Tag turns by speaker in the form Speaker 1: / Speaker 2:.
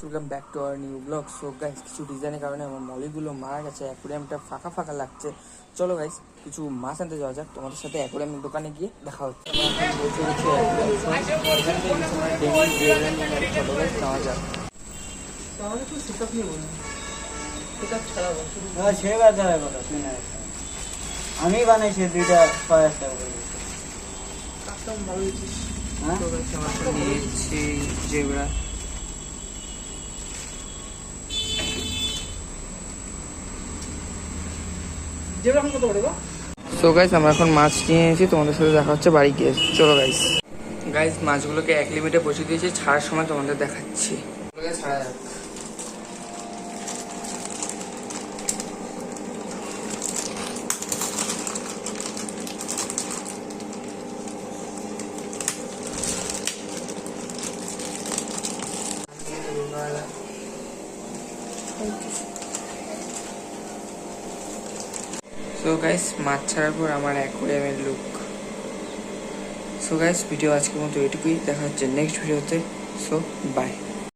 Speaker 1: Welcome back to our new blog. So guys, কিছু ডিজাইনের কারণে আমার মলিগুলো মারা গেছে, অ্যাকোরিয়ামটা ফাঁকা ফাঁকা লাগছে। চলো গাইস, কিছু মাছ আনতে যাওয়া যাক। তোমাদের সাথে অ্যাকোরিয়ামের দোকানে গিয়ে দেখা হচ্ছে। আমরা এখন বসে গেছি নেওয়া যাক। আমাদের একটু সেটআপ নিয়ে বলুন, সেটআপ ছাড়াবো
Speaker 2: আমি বানাইছি দুইটা 5000 টাকা করে।
Speaker 1: কাস্টম ভালো হয়েছিস। তো গাইস, আমরা নিয়েছি জেব্রা। সো গাইস, আমরা এখন মাছ নিয়ে এসেছি, তোমাদের সাথে দেখা হচ্ছে বাড়ি গিয়ে। চলো গাইস। গাইস, মাছগুলোকে এক লিমিটে বসে দিয়েছি, ছাড়ার সময় তোমাদের দেখাচ্ছি। ছাড়া যাক। সো গাইস, মাছ ছাড়ার পর আমার অ্যাকোরিয়ামের লুক। সো গাইস, ভিডিও আজকের মতো এটুকুই। দেখা হচ্ছে নেক্সট ভিডিওতে। So by.